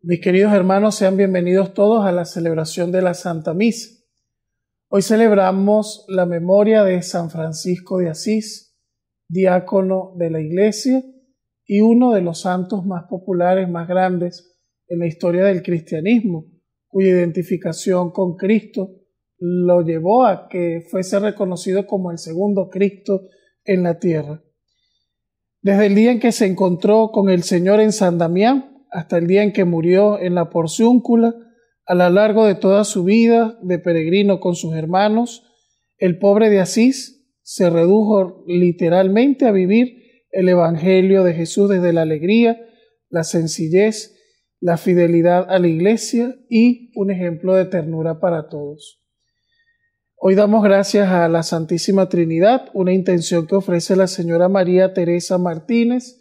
Mis queridos hermanos, sean bienvenidos todos a la celebración de la Santa Misa. Hoy celebramos la memoria de San Francisco de Asís, diácono de la Iglesia y uno de los santos más populares, más grandes en la historia del cristianismo, cuya identificación con Cristo lo llevó a que fuese reconocido como el segundo Cristo en la tierra. Desde el día en que se encontró con el Señor en San Damián hasta el día en que murió en la Porciúncula, a lo largo de toda su vida de peregrino con sus hermanos, el pobre de Asís se redujo literalmente a vivir el Evangelio de Jesús desde la alegría, la sencillez, la fidelidad a la Iglesia y un ejemplo de ternura para todos. Hoy damos gracias a la Santísima Trinidad, una intención que ofrece la señora María Teresa Martínez.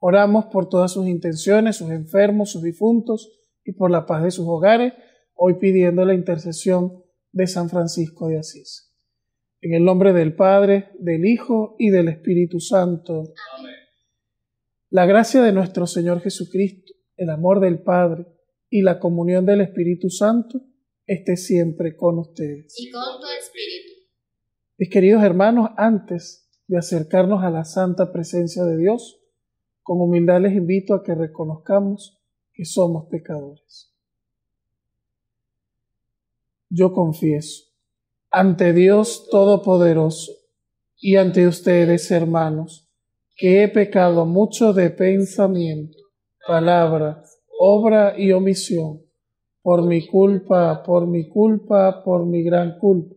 Oramos por todas sus intenciones, sus enfermos, sus difuntos y por la paz de sus hogares, hoy pidiendo la intercesión de San Francisco de Asís. En el nombre del Padre, del Hijo y del Espíritu Santo. Amén. La gracia de nuestro Señor Jesucristo, el amor del Padre y la comunión del Espíritu Santo esté siempre con ustedes. Y con tu espíritu. Mis queridos hermanos, antes de acercarnos a la santa presencia de Dios, con humildad les invito a que reconozcamos que somos pecadores. Yo confieso ante Dios Todopoderoso y ante ustedes, hermanos, que he pecado mucho de pensamiento, palabra, obra y omisión, por mi culpa, por mi gran culpa.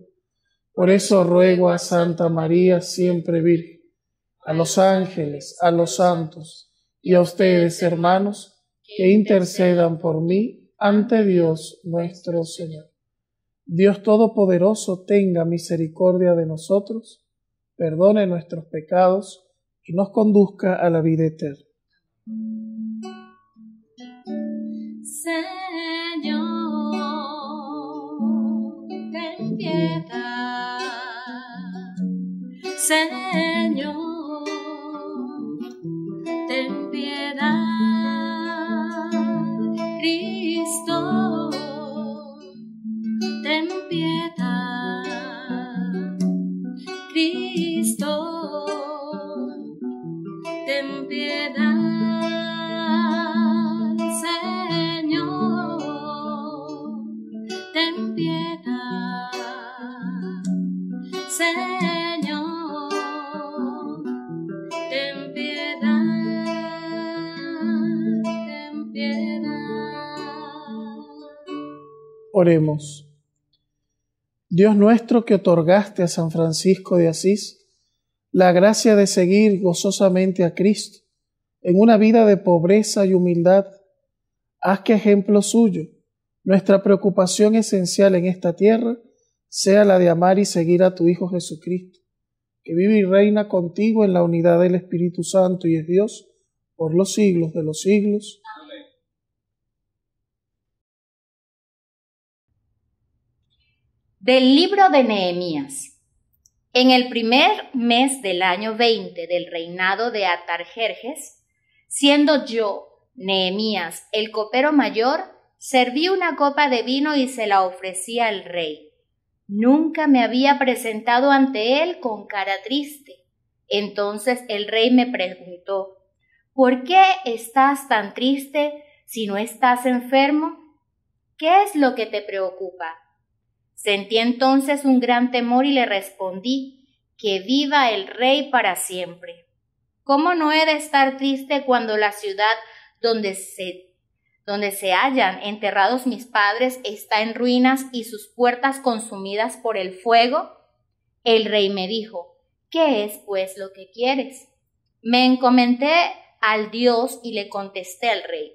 Por eso ruego a Santa María, siempre Virgen, a los ángeles, a los santos y a ustedes, hermanos, que intercedan por mí ante Dios nuestro Señor. Dios Todopoderoso tenga misericordia de nosotros, perdone nuestros pecados y nos conduzca a la vida eterna. Señor, ten piedad. Señor, ten piedad. Cristo, ten piedad. Cristo, ten piedad. Señor, ten piedad. Señor, ten piedad. Ten piedad. Oremos. Dios nuestro, que otorgaste a San Francisco de Asís la gracia de seguir gozosamente a Cristo en una vida de pobreza y humildad, haz que ejemplo suyo, nuestra preocupación esencial en esta tierra sea la de amar y seguir a tu Hijo Jesucristo, que vive y reina contigo en la unidad del Espíritu Santo y es Dios por los siglos de los siglos. Amén. Del libro de Nehemías. En el primer mes del año 20 del reinado de Artajerjes, siendo yo, Nehemías, el copero mayor, serví una copa de vino y se la ofrecí al rey. Nunca me había presentado ante él con cara triste. Entonces el rey me preguntó: ¿por qué estás tan triste si no estás enfermo? ¿Qué es lo que te preocupa? Sentí entonces un gran temor y le respondí: que viva el rey para siempre. ¿Cómo no he de estar triste cuando la ciudad donde se hallan enterrados mis padres está en ruinas y sus puertas consumidas por el fuego? El rey me dijo: ¿qué es pues lo que quieres? Me encomendé al Dios y le contesté al rey: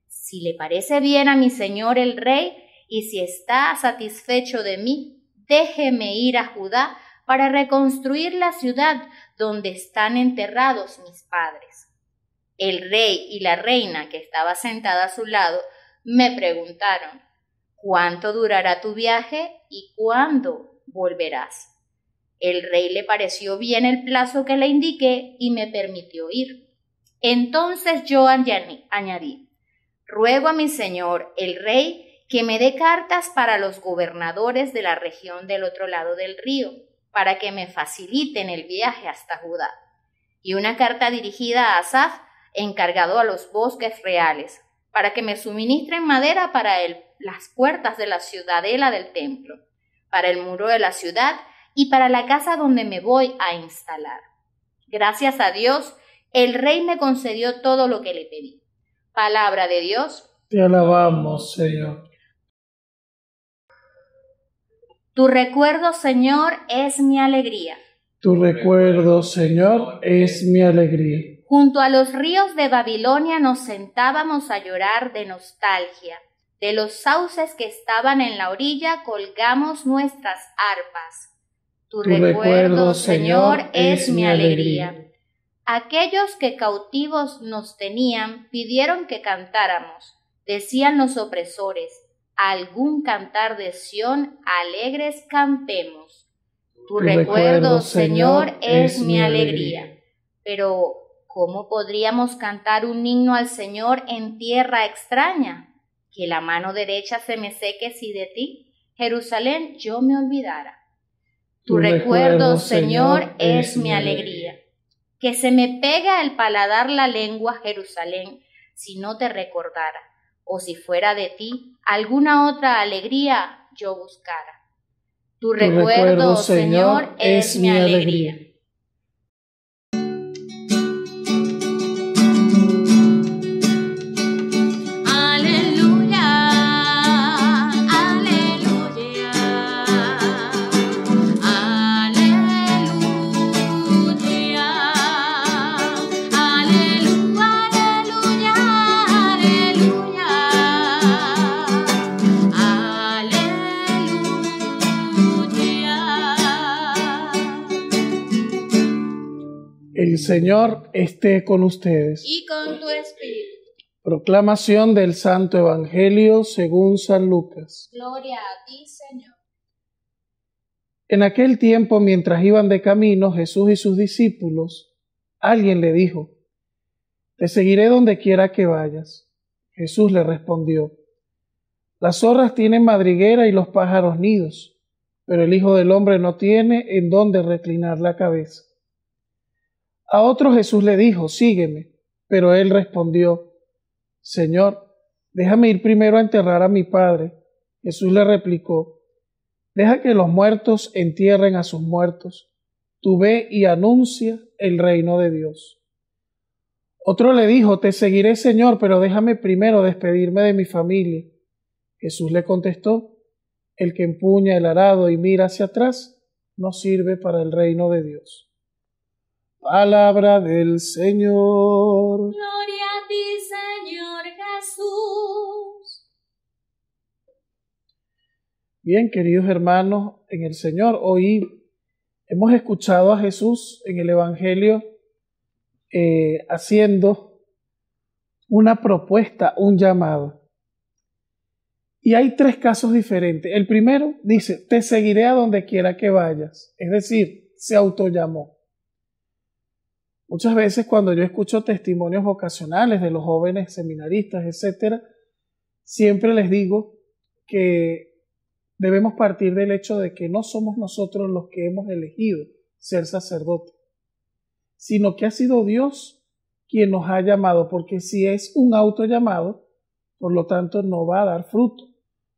si le parece bien a mi señor el rey, y si está satisfecho de mí, déjeme ir a Judá para reconstruir la ciudad donde están enterrados mis padres. El rey y la reina, que estaba sentada a su lado, me preguntaron: ¿cuánto durará tu viaje y cuándo volverás? El rey le pareció bien el plazo que le indiqué y me permitió ir. Entonces yo añadí: Ruego a mi señor, el rey, que me dé cartas para los gobernadores de la región del otro lado del río, para que me faciliten el viaje hasta Judá. Y una carta dirigida a Asaf, encargado a los bosques reales, para que me suministren madera para las puertas de la ciudadela del templo, para el muro de la ciudad y para la casa donde me voy a instalar. Gracias a Dios, el rey me concedió todo lo que le pedí. Palabra de Dios. Te alabamos, Señor. Tu recuerdo, Señor, es mi alegría. Tu recuerdo, Señor, es mi alegría. Junto a los ríos de Babilonia nos sentábamos a llorar de nostalgia. De los sauces que estaban en la orilla colgamos nuestras arpas. Tu recuerdo, Señor, es mi alegría. Aquellos que cautivos nos tenían pidieron que cantáramos. Decían los opresores, algún cantar de Sión, alegres cantemos. Tu recuerdo, Señor, es mi alegría. Pero, ¿cómo podríamos cantar un himno al Señor en tierra extraña? Que la mano derecha se me seque si de ti, Jerusalén, yo me olvidara. Tu recuerdo, Señor, es mi alegría. Que se me pega al paladar la lengua, Jerusalén, si no te recordara, o si fuera de ti alguna otra alegría yo buscara. Tu recuerdo, Señor, es mi alegría. El Señor esté con ustedes. Y con tu espíritu. Proclamación del Santo Evangelio según San Lucas. Gloria a ti, Señor. En aquel tiempo, mientras iban de camino Jesús y sus discípulos, alguien le dijo: Te seguiré donde quiera que vayas. Jesús le respondió: Las zorras tienen madriguera y los pájaros nidos, pero el Hijo del Hombre no tiene en dónde reclinar la cabeza. A otro Jesús le dijo: Sígueme. Pero él respondió: Señor, déjame ir primero a enterrar a mi padre. Jesús le replicó: Deja que los muertos entierren a sus muertos. Tú ve y anuncia el reino de Dios. Otro le dijo: Te seguiré, Señor, pero déjame primero despedirme de mi familia. Jesús le contestó: El que empuña el arado y mira hacia atrás no sirve para el reino de Dios. Palabra del Señor. Gloria a ti, Señor Jesús. Bien, queridos hermanos en el Señor, hoy hemos escuchado a Jesús en el Evangelio haciendo una propuesta, un llamado. Y hay tres casos diferentes. El primero dice: Te seguiré a donde quiera que vayas. Es decir, se autollamó. Muchas veces cuando yo escucho testimonios vocacionales de los jóvenes seminaristas, etcétera, siempre les digo que debemos partir del hecho de que no somos nosotros los que hemos elegido ser sacerdotes, sino que ha sido Dios quien nos ha llamado, porque si es un autollamado, por lo tanto no va a dar fruto,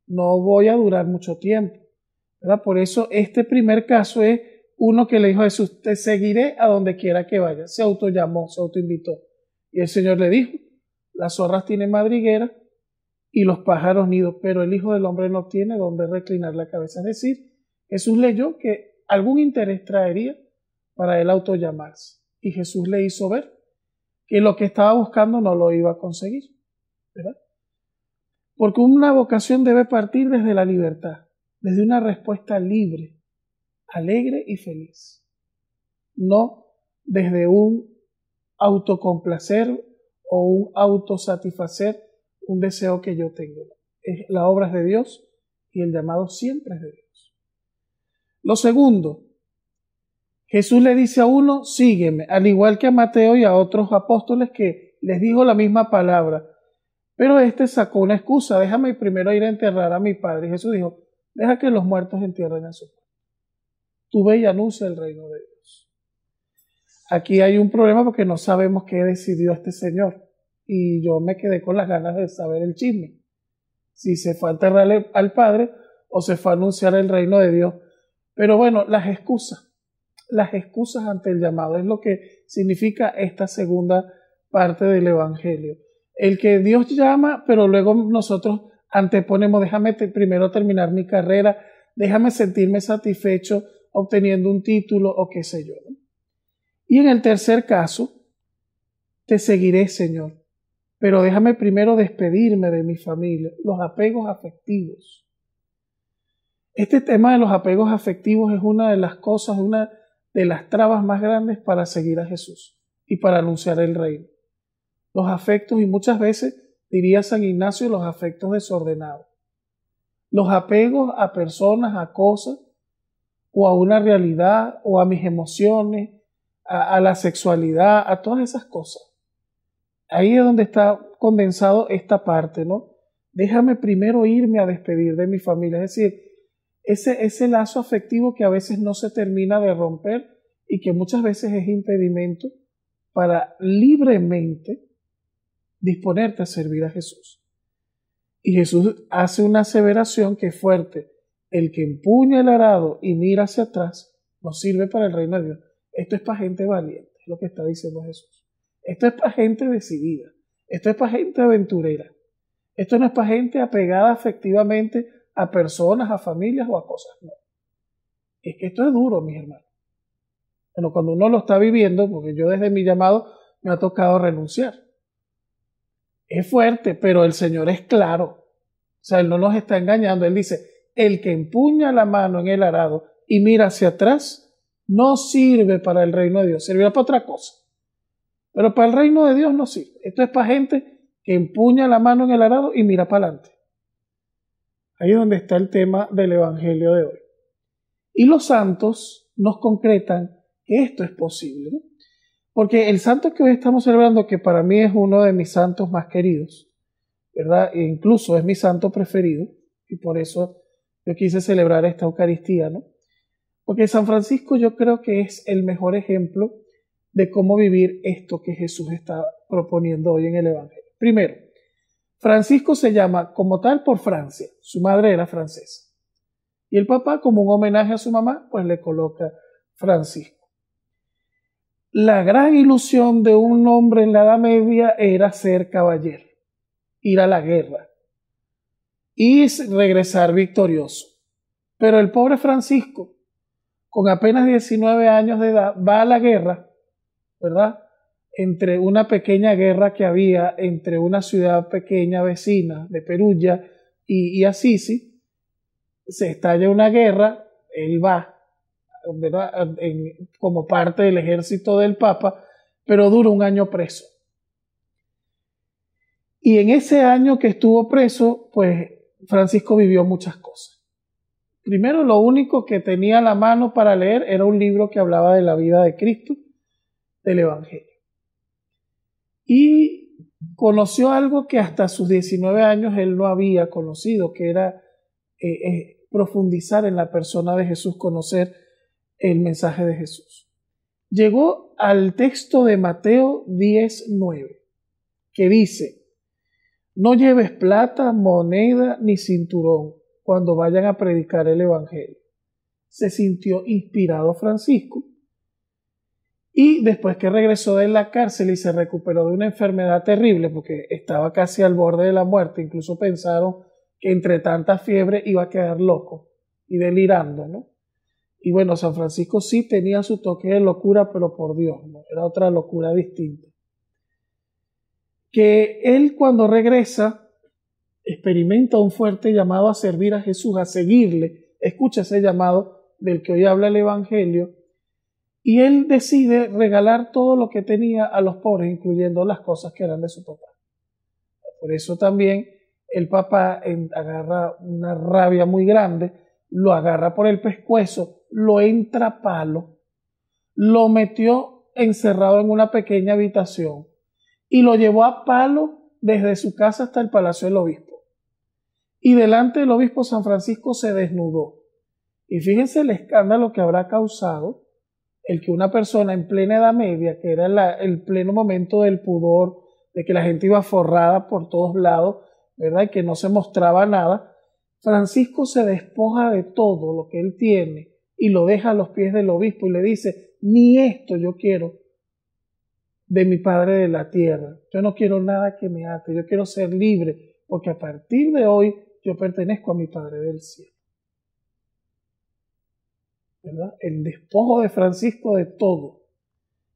no voy a durar mucho tiempo, ¿verdad? Por eso este primer caso es uno que le dijo a Jesús: Te seguiré a donde quiera que vayas. Se autollamó, se autoinvitó. Y el Señor le dijo: Las zorras tienen madriguera y los pájaros nidos, pero el Hijo del Hombre no tiene donde reclinar la cabeza. Es decir, Jesús leyó que algún interés traería para él autollamarse. Y Jesús le hizo ver que lo que estaba buscando no lo iba a conseguir, ¿verdad? Porque una vocación debe partir desde la libertad, desde una respuesta libre, alegre y feliz, no desde un autocomplacer o un autosatisfacer un deseo que yo tengo. La obra es de Dios y el llamado siempre es de Dios. Lo segundo, Jesús le dice a uno: sígueme, al igual que a Mateo y a otros apóstoles que les dijo la misma palabra, Pero este sacó una excusa: déjame primero ir a enterrar a mi padre. Y Jesús dijo: deja que los muertos entierren a su padre. Tú ve y anuncia el reino de Dios. Aquí hay un problema porque no sabemos qué decidió este señor. Y yo me quedé con las ganas de saber el chisme. Si se fue a enterrar al padre o se fue a anunciar el reino de Dios. Pero bueno, las excusas ante el llamado es lo que significa esta segunda parte del Evangelio. El que Dios llama, pero luego nosotros anteponemos: déjame primero terminar mi carrera, déjame sentirme satisfecho obteniendo un título o qué sé yo, ¿no? Y en el tercer caso: te seguiré, Señor, pero déjame primero despedirme de mi familia. Los apegos afectivos. Este tema de los apegos afectivos es una de las cosas, una de las trabas más grandes para seguir a Jesús y para anunciar el reino. Los afectos, y muchas veces, diría San Ignacio, los afectos desordenados. Los apegos a personas, a cosas, o a una realidad, o a mis emociones, a la sexualidad, a todas esas cosas. Ahí es donde está condensado esta parte, ¿no? Déjame primero irme a despedir de mi familia. Es decir, ese lazo afectivo que a veces no se termina de romper y que muchas veces es impedimento para libremente disponerte a servir a Jesús. Y Jesús hace una aseveración que es fuerte: el que empuña el arado y mira hacia atrás no sirve para el reino de Dios. Esto es para gente valiente, es lo que está diciendo Jesús. Esto es para gente decidida, esto es para gente aventurera, esto no es para gente apegada afectivamente a personas, a familias o a cosas, no. Es que esto es duro, mis hermanos. Bueno, cuando uno lo está viviendo, porque yo desde mi llamado me ha tocado renunciar. Es fuerte, pero el Señor es claro. O sea, Él no nos está engañando. Él dice: el que empuña la mano en el arado y mira hacia atrás no sirve para el reino de Dios. Servirá para otra cosa, pero para el reino de Dios no sirve. Esto es para gente que empuña la mano en el arado y mira para adelante. Ahí es donde está el tema del Evangelio de hoy. Y los santos nos concretan que esto es posible, ¿no? Porque el santo que hoy estamos celebrando, que para mí es uno de mis santos más queridos, ¿verdad? E incluso es mi santo preferido, y por eso yo quise celebrar esta Eucaristía, ¿no? Porque San Francisco yo creo que es el mejor ejemplo de cómo vivir esto que Jesús está proponiendo hoy en el Evangelio. Primero, Francisco se llama como tal por Francia, su madre era francesa. Y el papá, como un homenaje a su mamá, pues le coloca Francisco. La gran ilusión de un hombre en la Edad Media era ser caballero, ir a la guerra y regresar victorioso. Pero el pobre Francisco, con apenas 19 años de edad, va a la guerra, ¿verdad? Entre una pequeña guerra que había entre una ciudad pequeña vecina de Perugia y Assisi. Se estalla una guerra, él va, ¿verdad?, como parte del ejército del Papa, pero dura un año preso. Y en ese año que estuvo preso, pues Francisco vivió muchas cosas. Primero, lo único que tenía a la mano para leer era un libro que hablaba de la vida de Cristo, del Evangelio. Y conoció algo que hasta sus 19 años él no había conocido, que era profundizar en la persona de Jesús, conocer el mensaje de Jesús. Llegó al texto de Mateo 10:9, que dice: no lleves plata, moneda ni cinturón cuando vayan a predicar el Evangelio. Se sintió inspirado Francisco, y después que regresó de la cárcel y se recuperó de una enfermedad terrible, porque estaba casi al borde de la muerte, incluso pensaron que entre tanta fiebre iba a quedar loco y delirando, ¿no? Y bueno, San Francisco sí tenía su toque de locura, pero por Dios, ¿no? Era otra locura distinta. Que él, cuando regresa, experimenta un fuerte llamado a servir a Jesús, a seguirle. Escucha ese llamado del que hoy habla el Evangelio, y él decide regalar todo lo que tenía a los pobres, incluyendo las cosas que eran de su papá. Por eso también el papá agarra una rabia muy grande, lo agarra por el pescuezo, lo entra a palo, lo metió encerrado en una pequeña habitación y lo llevó a palo desde su casa hasta el palacio del obispo. Y delante del obispo San Francisco se desnudó. Y fíjense el escándalo que habrá causado el que una persona en plena Edad Media, que era el pleno momento del pudor, de que la gente iba forrada por todos lados, ¿verdad? Y que no se mostraba nada, Francisco se despoja de todo lo que él tiene y lo deja a los pies del obispo y le dice, ni esto yo quiero de mi Padre de la tierra. Yo no quiero nada que me ate, yo quiero ser libre, porque a partir de hoy yo pertenezco a mi Padre del cielo. ¿Verdad? El despojo de Francisco de todo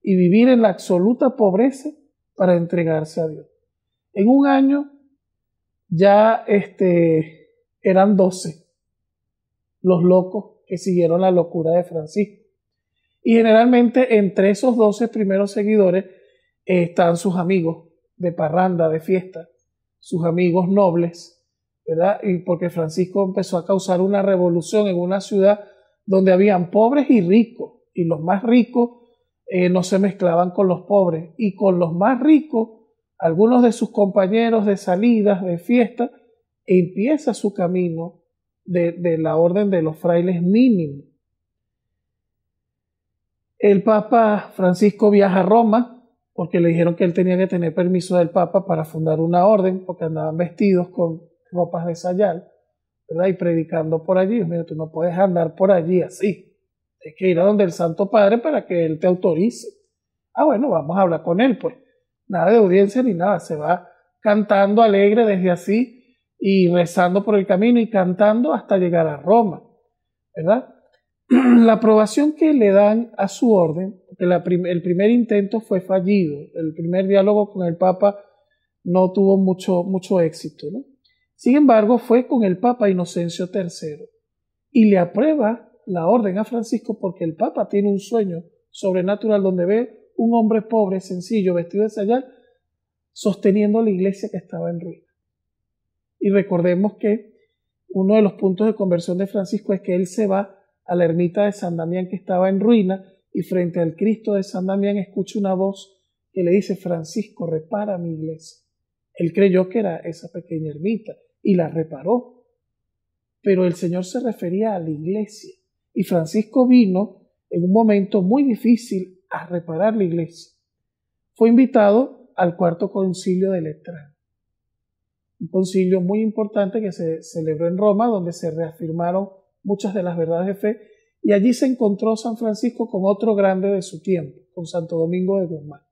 y vivir en la absoluta pobreza para entregarse a Dios. En un año ya eran 12 los locos que siguieron la locura de Francisco. Y generalmente entre esos 12 primeros seguidores están sus amigos de parranda, de fiesta, sus amigos nobles, ¿verdad? Y porque Francisco empezó a causar una revolución en una ciudad donde habían pobres y ricos, y los más ricos no se mezclaban con los pobres, y con los más ricos, algunos de sus compañeros de salidas, de fiesta, empieza su camino de la orden de los frailes mínimos. El Papa Francisco viaja a Roma, porque le dijeron que él tenía que tener permiso del Papa para fundar una orden, porque andaban vestidos con ropas de sayal, ¿verdad? Y predicando por allí. Mira, tú no puedes andar por allí así. Tienes que ir a donde el Santo Padre para que él te autorice. Ah, bueno, vamos a hablar con él, pues. Nada de audiencia ni nada. Se va cantando alegre desde así y rezando por el camino y cantando hasta llegar a Roma, ¿verdad? La aprobación que le dan a su orden, porque el primer intento fue fallido. El primer diálogo con el Papa no tuvo mucho éxito, ¿no? Sin embargo, fue con el Papa Inocencio III y le aprueba la orden a Francisco porque el Papa tiene un sueño sobrenatural donde ve un hombre pobre, sencillo, vestido de sayal, sosteniendo la iglesia que estaba en ruina. Y recordemos que uno de los puntos de conversión de Francisco es que él se va a la ermita de San Damián que estaba en ruina y frente al Cristo de San Damián escucha una voz que le dice, Francisco, repara mi iglesia. Él creyó que era esa pequeña ermita y la reparó. Pero el Señor se refería a la iglesia. Y Francisco vino en un momento muy difícil a reparar la iglesia. Fue invitado al Cuarto Concilio de Letrán. Un concilio muy importante que se celebró en Roma, donde se reafirmaron muchas de las verdades de fe. Y allí se encontró San Francisco con otro grande de su tiempo, con Santo Domingo de Guzmán.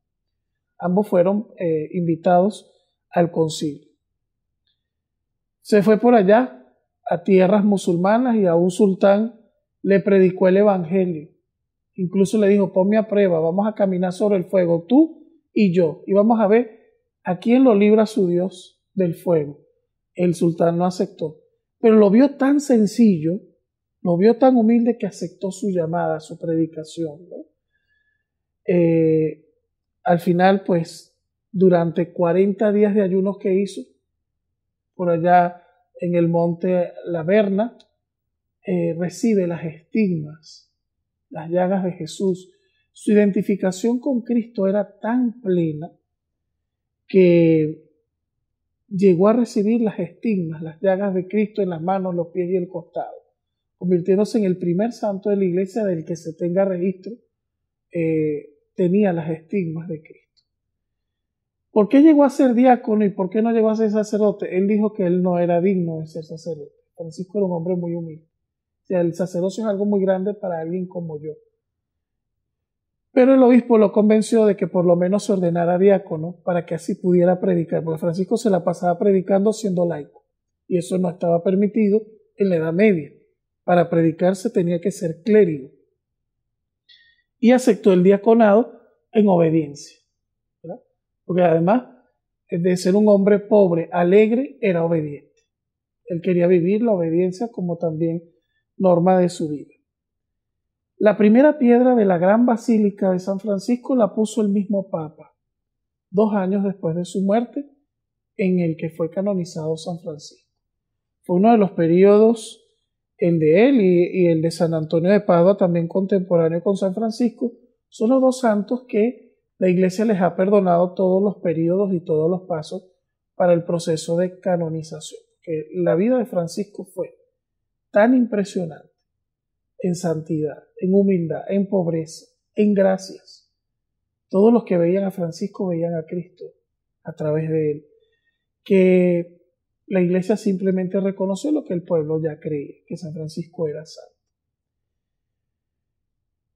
Ambos fueron invitados al concilio. Se fue por allá a tierras musulmanas y a un sultán le predicó el evangelio. Incluso le dijo, ponme a prueba, vamos a caminar sobre el fuego, tú y yo, y vamos a ver a quién lo libra su Dios del fuego. El sultán no aceptó, pero lo vio tan sencillo, lo vio tan humilde que aceptó su llamada, su predicación, ¿no? Al final, pues, durante 40 días de ayunos que hizo, por allá en el monte La Verna, recibe las estigmas, las llagas de Jesús. Su identificación con Cristo era tan plena que llegó a recibir las estigmas, las llagas de Cristo en las manos, los pies y el costado, convirtiéndose en el primer santo de la iglesia del que se tenga registro, tenía las estigmas de Cristo. ¿Por qué llegó a ser diácono y por qué no llegó a ser sacerdote? Él dijo que él no era digno de ser sacerdote. Francisco era un hombre muy humilde. O sea, el sacerdocio es algo muy grande para alguien como yo. Pero el obispo lo convenció de que por lo menos se ordenara diácono para que así pudiera predicar, porque Francisco se la pasaba predicando siendo laico. Y eso no estaba permitido en la Edad Media. Para predicar se tenía que ser clérigo. Y aceptó el diaconado en obediencia. Porque además de ser un hombre pobre, alegre, era obediente. Él quería vivir la obediencia como también norma de su vida. La primera piedra de la gran basílica de San Francisco la puso el mismo Papa, 2 años después de su muerte, en el que fue canonizado San Francisco. Fue uno de los periodos, el de él y el de San Antonio de Padua, también contemporáneo con San Francisco, son los 2 santos que la Iglesia les ha perdonado todos los periodos y todos los pasos para el proceso de canonización. Que la vida de Francisco fue tan impresionante en santidad, en humildad, en pobreza, en gracias. Todos los que veían a Francisco veían a Cristo a través de él, que la Iglesia simplemente reconoció lo que el pueblo ya creía, que San Francisco era santo.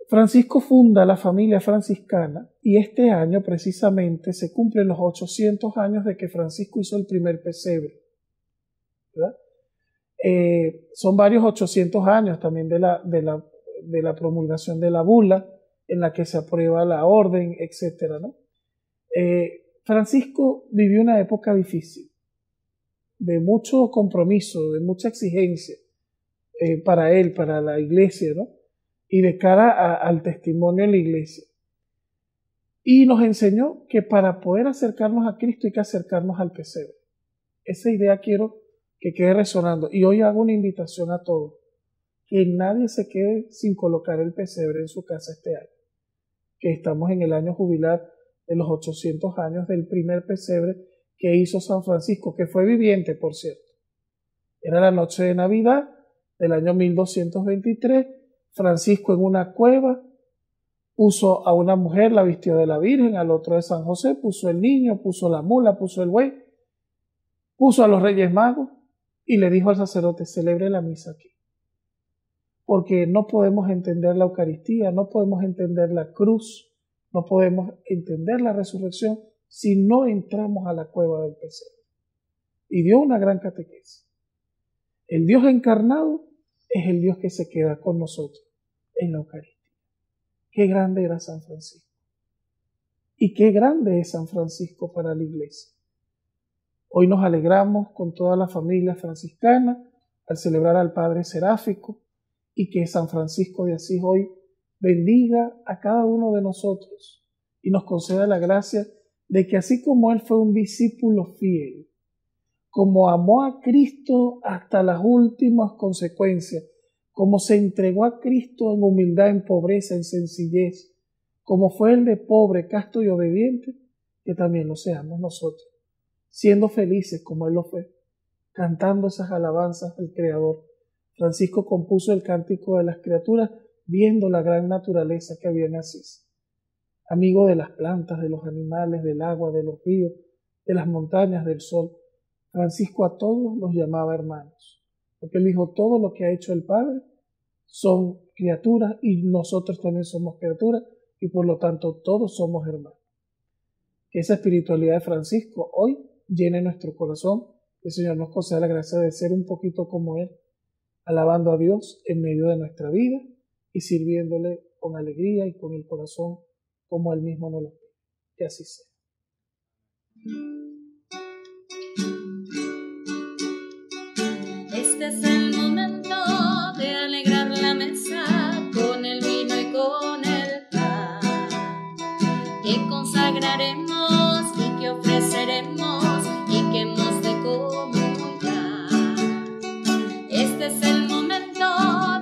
Francisco funda la familia franciscana y este año precisamente se cumplen los 800 años de que Francisco hizo el primer pesebre, ¿verdad? Son varios 800 años también de la promulgación de la bula en la que se aprueba la orden, etc., ¿no? Francisco vivió una época difícil, de mucho compromiso, de mucha exigencia para él, para la Iglesia, ¿no? Y de cara al testimonio en la Iglesia. Y nos enseñó que para poder acercarnos a Cristo hay que acercarnos al pesebre. Esa idea quiero que quede resonando. Y hoy hago una invitación a todos, que nadie se quede sin colocar el pesebre en su casa este año, que estamos en el año jubilar de los 800 años del primer pesebre que hizo San Francisco, que fue viviente, por cierto. Era la noche de Navidad del año 1223. Francisco en una cueva puso a una mujer, la vistió de la Virgen, al otro de San José, puso el niño, puso la mula, puso el buey, puso a los Reyes Magos y le dijo al sacerdote: celebre la misa aquí. Porque no podemos entender la Eucaristía, no podemos entender la cruz, no podemos entender la resurrección si no entramos a la cueva del pesebre. Y dio una gran catequesis. El Dios encarnado es el Dios que se queda con nosotros en la Eucaristía. Qué grande era San Francisco. Y qué grande es San Francisco para la Iglesia. Hoy nos alegramos con toda la familia franciscana al celebrar al Padre Seráfico, y que San Francisco de Asís hoy bendiga a cada uno de nosotros y nos conceda la gracia de que así como él fue un discípulo fiel, como amó a Cristo hasta las últimas consecuencias, como se entregó a Cristo en humildad, en pobreza, en sencillez, como fue el de pobre, casto y obediente, que también lo seamos nosotros, siendo felices como él lo fue, cantando esas alabanzas al Creador. Francisco compuso el Cántico de las Criaturas viendo la gran naturaleza que había en Asís. Amigo de las plantas, de los animales, del agua, de los ríos, de las montañas, del sol, Francisco a todos los llamaba hermanos, porque él dijo: todo lo que ha hecho el Padre son criaturas y nosotros también somos criaturas y por lo tanto todos somos hermanos. Que esa espiritualidad de Francisco hoy llene nuestro corazón, que el Señor nos conceda la gracia de ser un poquito como él, alabando a Dios en medio de nuestra vida y sirviéndole con alegría y con el corazón como él mismo nos lo pide. Que así sea. Este es el momento de alegrar la mesa con el vino y con el pan, que consagraremos y que ofreceremos y que hemos de comulgar. Este es el momento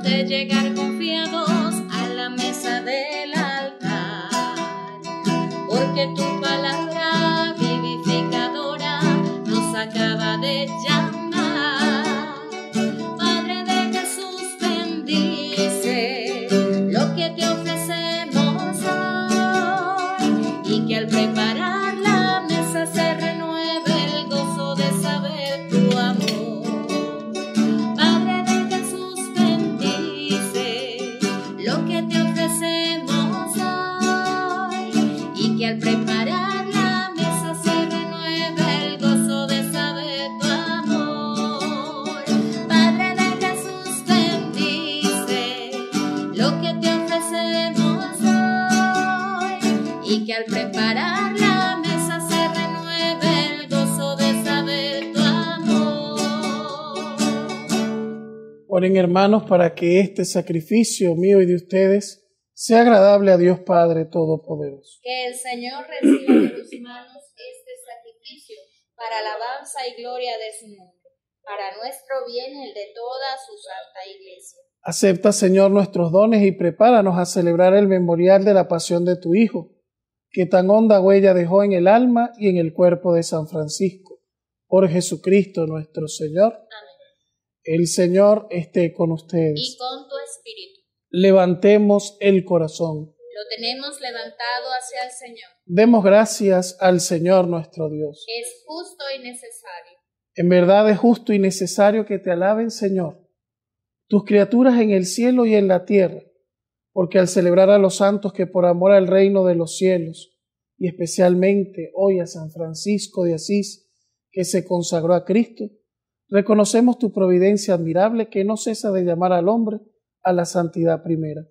de llegar confiados a la mesa del altar, porque tu palabra vivificadora nos acaba de llamar. Padre de Jesús, bendice lo que te ofrecemos hoy, y que al preparar la mesa se renueve el gozo de saber tu amor. Padre de Jesús, bendice lo que te ofrecemos hoy, y que al preparar la mesa se renueve el gozo de saber tu amor. Padre de Jesús, bendice lo que te ofrecemos hoy, y que al preparar la mesa se renueve el gozo de saber tu amor. Oren, hermanos, para que este sacrificio mío y de ustedes sea agradable a Dios Padre Todopoderoso. Que el Señor reciba de tus manos este sacrificio para alabanza y gloria de su nombre, para nuestro bien y el de toda su santa Iglesia. Acepta, Señor, nuestros dones y prepáranos a celebrar el memorial de la pasión de tu Hijo, que tan honda huella dejó en el alma y en el cuerpo de San Francisco, por Jesucristo nuestro Señor. Amén. El Señor esté con Y ustedes. con tu espíritu. Levantemos el corazón. Lo tenemos levantado hacia el Señor. Demos gracias al Señor nuestro Dios. Es justo y necesario. En verdad es justo y necesario que te alaben, Señor, tus criaturas en el cielo y en la tierra, porque al celebrar a los santos que por amor al reino de los cielos, y especialmente hoy a San Francisco de Asís, que se consagró a Cristo, reconocemos tu providencia admirable que no cesa de llamar al hombre a la santidad primera,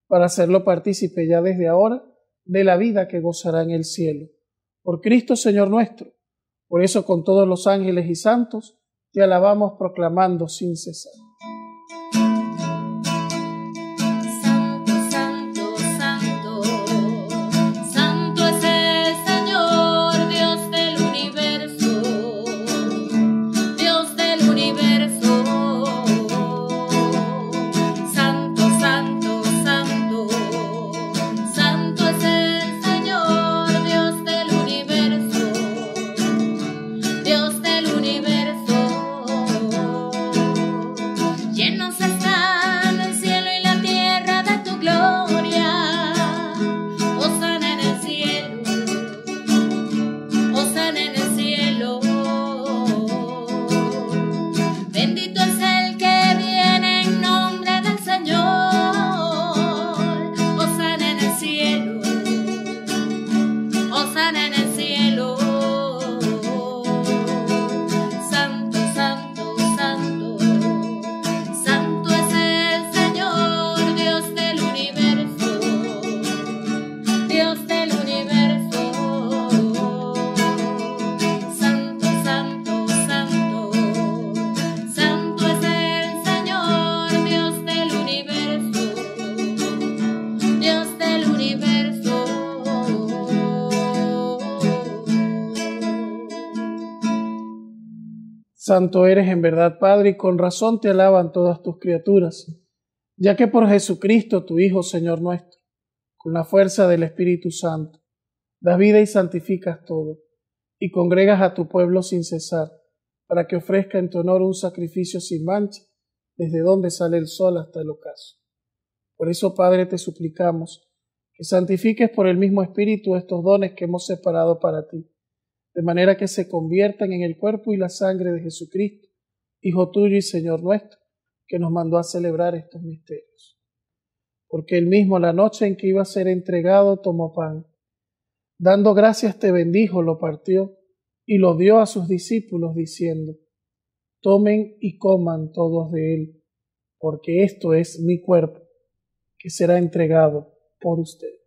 para hacerlo partícipe ya desde ahora de la vida que gozará en el cielo. Por Cristo Señor nuestro. Por eso con todos los ángeles y santos te alabamos proclamando sin cesar. Santo, santo, santo, santo es el Señor, Dios del universo, Dios del universo. Santo, santo, santo, santo es el Señor, Dios del universo, Dios del universo. Llenos están el cielo y la tierra de tu gloria. Hosana en el cielo, hosana en el cielo. Bendito es el que viene en nombre del Señor. Hosana en el cielo, hosana en el cielo. Santo, santo, santo, santo es el Señor, Dios del universo, Dios del universo. Santo, santo, santo, santo es el Señor, Dios del universo, Dios del universo. Santo eres en verdad, Padre, y con razón te alaban todas tus criaturas, ya que por Jesucristo, tu Hijo, Señor nuestro, con la fuerza del Espíritu Santo, das vida y santificas todo, y congregas a tu pueblo sin cesar, para que ofrezca en tu honor un sacrificio sin mancha, desde donde sale el sol hasta el ocaso. Por eso, Padre, te suplicamos que santifiques por el mismo Espíritu estos dones que hemos separado para ti, de manera que se conviertan en el cuerpo y la sangre de Jesucristo, Hijo tuyo y Señor nuestro, que nos mandó a celebrar estos misterios. Porque él mismo, la noche en que iba a ser entregado, tomó pan. Dando gracias te bendijo, lo partió y lo dio a sus discípulos, diciendo: tomen y coman todos de él, porque esto es mi cuerpo, que será entregado por ustedes.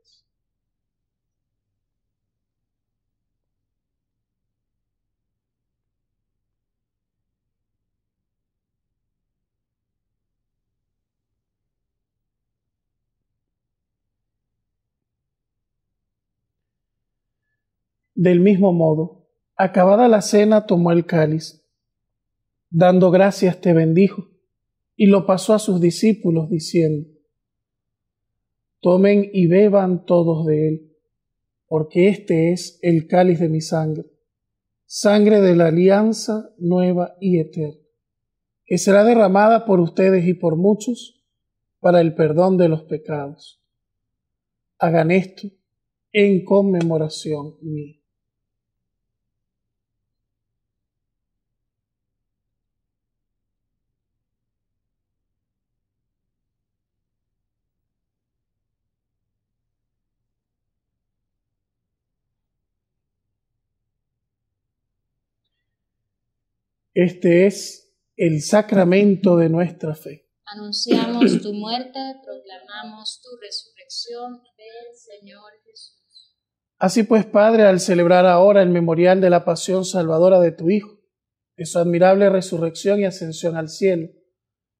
Del mismo modo, acabada la cena, tomó el cáliz. Dando gracias te bendijo, y lo pasó a sus discípulos, diciendo: tomen y beban todos de él, porque este es el cáliz de mi sangre, sangre de la alianza nueva y eterna, que será derramada por ustedes y por muchos para el perdón de los pecados. Hagan esto en conmemoración mía. Este es el sacramento de nuestra fe. Anunciamos tu muerte, proclamamos tu resurrección, del Señor Jesús. Así pues, Padre, al celebrar ahora el memorial de la pasión salvadora de tu Hijo, de su admirable resurrección y ascensión al cielo,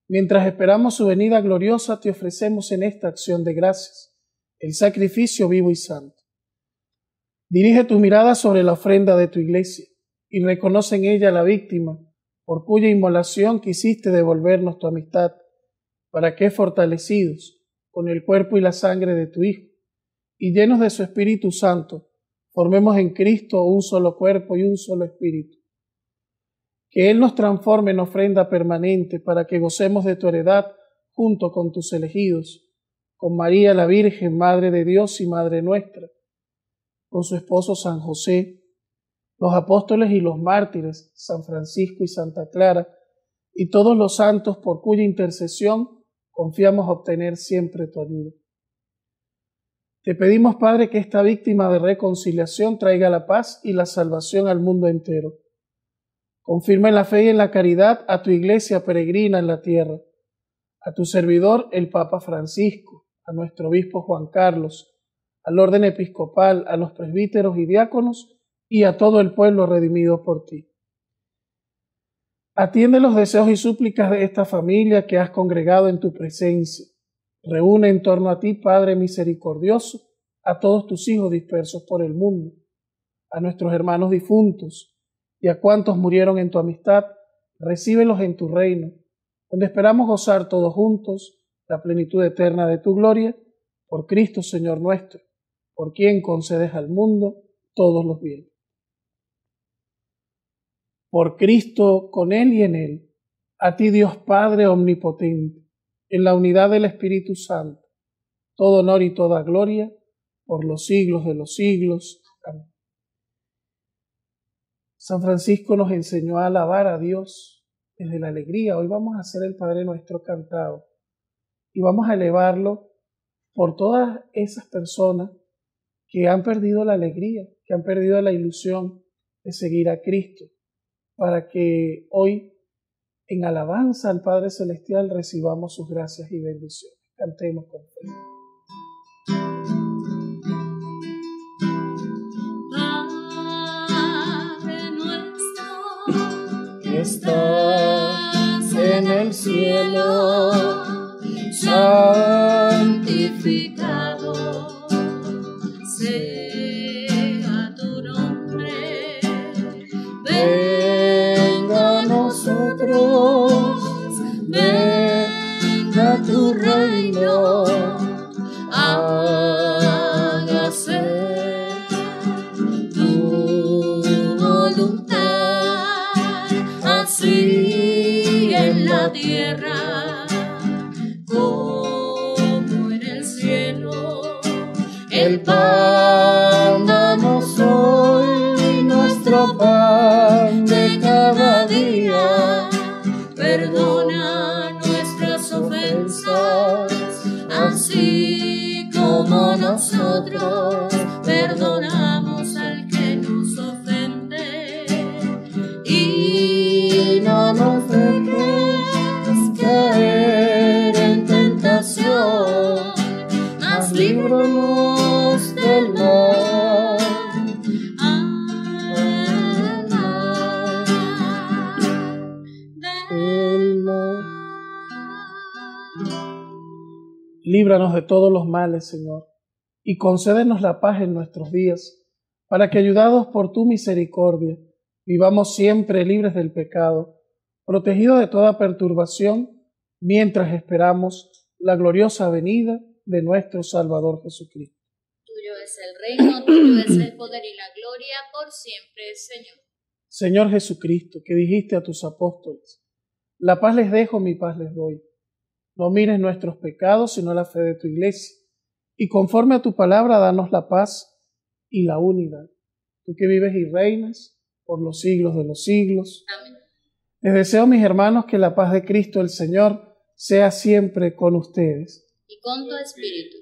mientras esperamos su venida gloriosa, te ofrecemos en esta acción de gracias el sacrificio vivo y santo. Dirige tu mirada sobre la ofrenda de tu iglesia y reconoce en ella la víctima por cuya inmolación quisiste devolvernos tu amistad, para que, fortalecidos con el cuerpo y la sangre de tu Hijo, y llenos de su Espíritu Santo, formemos en Cristo un solo cuerpo y un solo espíritu. que Él nos transforme en ofrenda permanente para que gocemos de tu heredad junto con tus elegidos, con María la Virgen, Madre de Dios y Madre nuestra, con su esposo San José, los apóstoles y los mártires, San Francisco y Santa Clara, y todos los santos por cuya intercesión confiamos obtener siempre tu ayuda. Te pedimos, Padre, que esta víctima de reconciliación traiga la paz y la salvación al mundo entero. Confirma en la fe y en la caridad a tu iglesia peregrina en la tierra, a tu servidor el Papa Francisco, a nuestro obispo Juan Carlos, al orden episcopal, a los presbíteros y diáconos y a todo el pueblo redimido por ti. Atiende los deseos y súplicas de esta familia que has congregado en tu presencia. Reúne en torno a ti, Padre misericordioso, a todos tus hijos dispersos por el mundo, a nuestros hermanos difuntos y a cuantos murieron en tu amistad, recíbelos en tu reino, donde esperamos gozar todos juntos la plenitud eterna de tu gloria, por Cristo Señor nuestro, por quien concedes al mundo todos los bienes. Por Cristo, con Él y en Él, a ti Dios Padre omnipotente, en la unidad del Espíritu Santo, todo honor y toda gloria, por los siglos de los siglos. Amén. San Francisco nos enseñó a alabar a Dios desde la alegría. Hoy vamos a hacer el Padre Nuestro cantado y vamos a elevarlo por todas esas personas que han perdido la alegría, que han perdido la ilusión de seguir a Cristo, para que hoy, en alabanza al Padre Celestial, recibamos sus gracias y bendiciones. Cantemos con fe. Padre nuestro, Que estás en el cielo, santificado sea tu nombre. venga a nosotros, venga tu reino, Hágase tu voluntad, así en la tierra como en el cielo. el pan danos hoy, nuestro pan de cada día. Perdona nuestras ofensas, así como nosotros perdonamos al que nos ofende. Y no nos dejes caer en tentación, mas líbranos del mal. Del mal. Líbranos de todos los males, Señor, y concédenos la paz en nuestros días, para que, ayudados por tu misericordia, vivamos siempre libres del pecado, protegidos de toda perturbación, mientras esperamos la gloriosa venida de nuestro Salvador Jesucristo. Tuyo es el reino, tuyo es el poder y la gloria por siempre, Señor. Señor Jesucristo, que dijiste a tus apóstoles, la paz les dejo, mi paz les doy. No mires nuestros pecados, sino la fe de tu iglesia, y conforme a tu palabra, danos la paz y la unidad. Tú que vives y reinas por los siglos de los siglos. Amén. Les deseo, mis hermanos, que la paz de Cristo el Señor sea siempre con ustedes. Y con tu espíritu.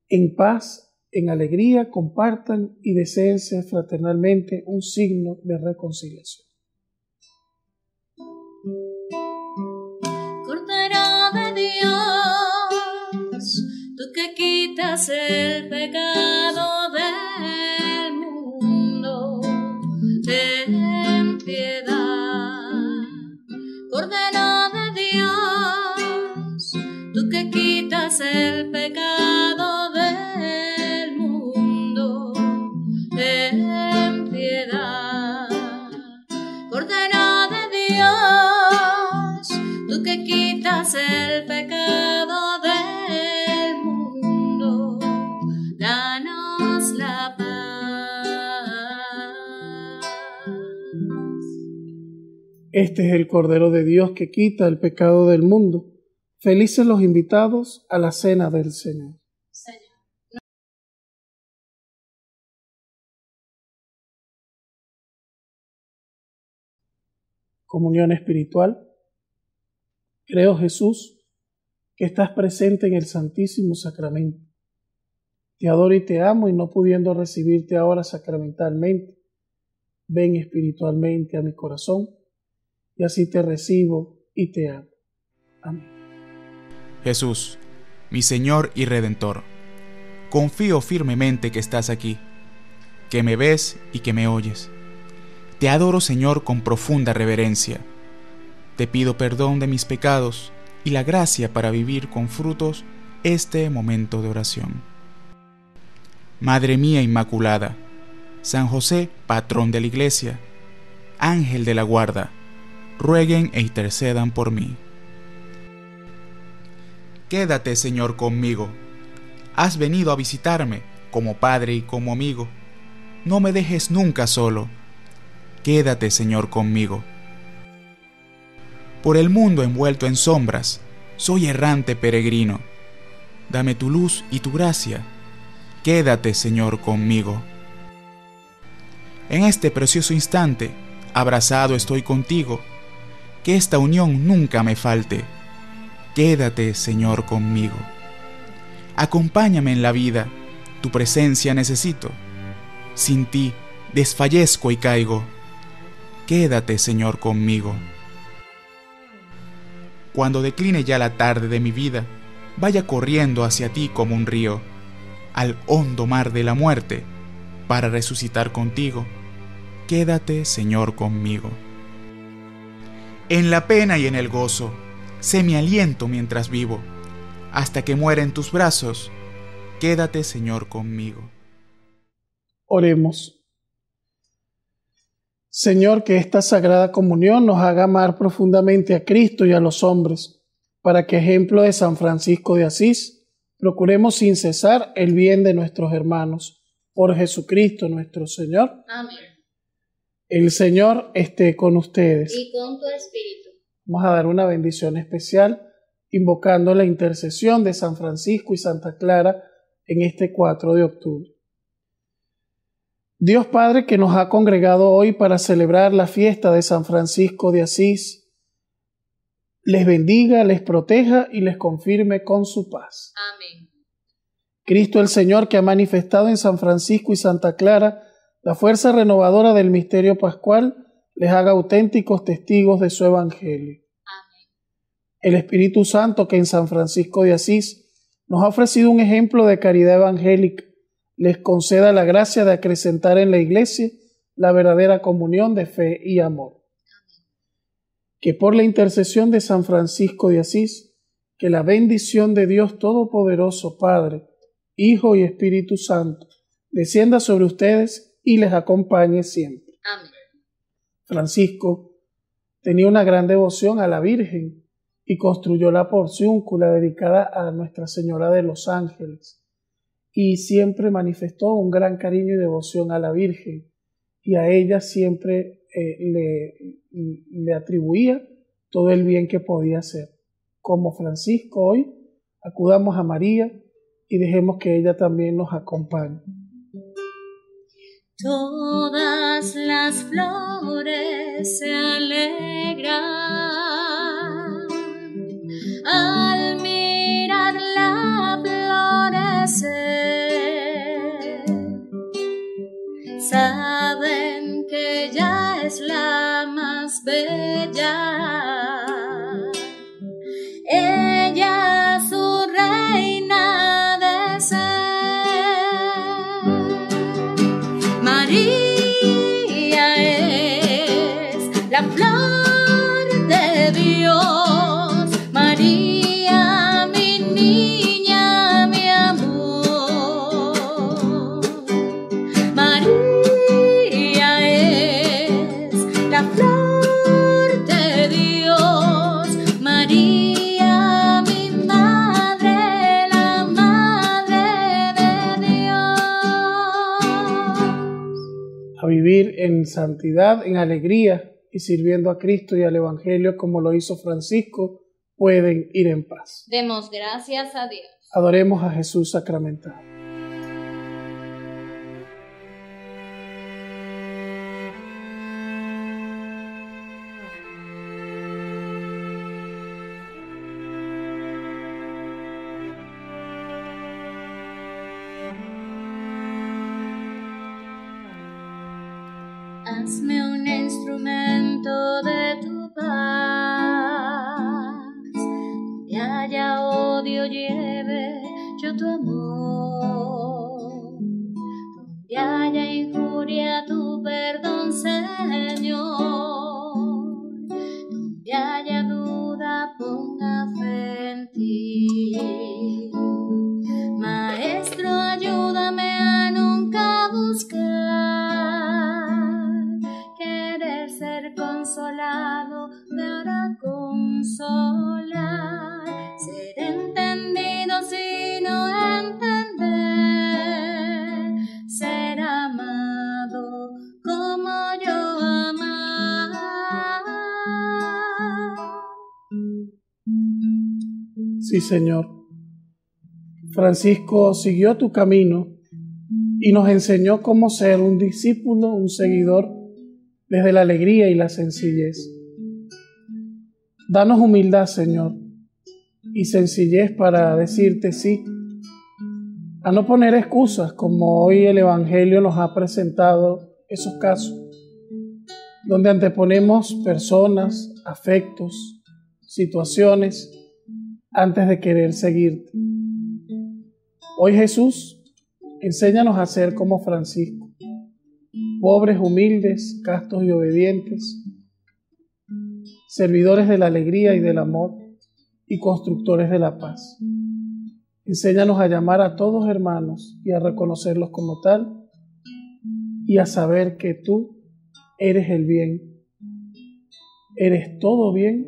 En paz, en alegría, compartan y deseense fraternalmente un signo de reconciliación. Cordero de Dios, tú que quitas el pecado del mundo, ten piedad. Cordero de Dios, tú que quitas el pecado del mundo, ten piedad. Cordero de Dios, tú que quitas el pecado del mundo, danos la paz. Este es el Cordero de Dios que quita el pecado del mundo. Felices los invitados a la cena del Señor. Comunión espiritual. Creo, Jesús, que estás presente en el Santísimo Sacramento. Te adoro y te amo, y no pudiendo recibirte ahora sacramentalmente, ven espiritualmente a mi corazón, y así te recibo y te amo. Amén. Jesús, mi Señor y Redentor, confío firmemente que estás aquí, que me ves y que me oyes. Te adoro, Señor, con profunda reverencia. Te pido perdón de mis pecados y la gracia para vivir con frutos este momento de oración. Madre mía Inmaculada, San José, patrón de la Iglesia, Ángel de la guarda, rueguen e intercedan por mí. Quédate, Señor, conmigo. Has venido a visitarme como Padre y como amigo. No me dejes nunca solo. Quédate, Señor, conmigo. Por el mundo envuelto en sombras, soy errante peregrino. Dame tu luz y tu gracia. Quédate, Señor, conmigo. En este precioso instante, abrazado estoy contigo. Que esta unión nunca me falte. Quédate, Señor, conmigo. Acompáñame en la vida, tu presencia necesito. Sin ti, desfallezco y caigo. Quédate, Señor, conmigo. Cuando decline ya la tarde de mi vida, vaya corriendo hacia ti como un río, al hondo mar de la muerte, para resucitar contigo. Quédate, Señor, conmigo. En la pena y en el gozo, sé mi aliento mientras vivo, hasta que muera en tus brazos. Quédate, Señor, conmigo. Oremos. Señor, que esta sagrada comunión nos haga amar profundamente a Cristo y a los hombres, para que, ejemplo de San Francisco de Asís, procuremos sin cesar el bien de nuestros hermanos. Por Jesucristo nuestro Señor. Amén. El Señor esté con ustedes. Y con tu espíritu. Vamos a dar una bendición especial, invocando la intercesión de San Francisco y Santa Clara en este 4 de octubre. Dios Padre, que nos ha congregado hoy para celebrar la fiesta de San Francisco de Asís, les bendiga, les proteja y les confirme con su paz. Amén. Cristo el Señor, que ha manifestado en San Francisco y Santa Clara la fuerza renovadora del misterio pascual, les haga auténticos testigos de su evangelio. Amén. El Espíritu Santo, que en San Francisco de Asís nos ha ofrecido un ejemplo de caridad evangélica, les conceda la gracia de acrecentar en la Iglesia la verdadera comunión de fe y amor. Que por la intercesión de San Francisco de Asís, que la bendición de Dios Todopoderoso, Padre, Hijo y Espíritu Santo, descienda sobre ustedes y les acompañe siempre. Amén. Francisco tenía una gran devoción a la Virgen y construyó la porciúncula dedicada a Nuestra Señora de los Ángeles, y siempre manifestó un gran cariño y devoción a la Virgen, y a ella siempre le atribuía todo el bien que podía hacer. Como Francisco hoy, acudamos a María y dejemos que ella también nos acompañe. Todas las flores se alegran al mirarla florecer. Saben que ella es la más bella. Ella su reina de ser. María es la flor de Dios. María, mi niña, mi amor. María es la flor de Dios. María, mi madre, la madre de Dios. A vivir en santidad, en alegría y sirviendo a Cristo y al Evangelio como lo hizo Francisco, pueden ir en paz. Demos gracias a Dios. Adoremos a Jesús sacramentado. Hazme un instrumento de tu paz, donde haya odio lleve yo tu amor, donde haya injuria tu perdón, Señor, donde haya duda ponga fe en ti. Maestro, ayúdame a nunca buscar consolado para consolar, ser entendido sino entender, ser amado como yo amar. Sí, Señor. Francisco siguió tu camino y nos enseñó cómo ser un discípulo, un seguidor, desde la alegría y la sencillez. Danos humildad, Señor, y sencillez para decirte sí, a no poner excusas como hoy el Evangelio nos ha presentado esos casos, donde anteponemos personas, afectos, situaciones, antes de querer seguirte. Hoy, Jesús, enséñanos a ser como Francisco, pobres, humildes, castos y obedientes, servidores de la alegría y del amor y constructores de la paz. Enséñanos a llamar a todos hermanos y a reconocerlos como tal y a saber que tú eres el bien, eres todo bien,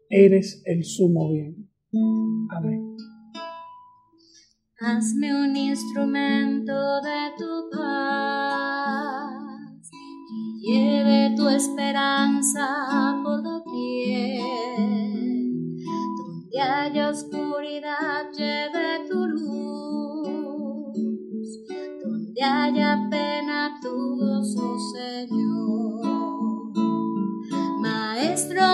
eres el sumo bien. Amén. Hazme un instrumento de tu paz, que lleve tu esperanza por doquier. Donde haya oscuridad, lleve tu luz. Donde haya pena, tu gozo, Señor. Maestro,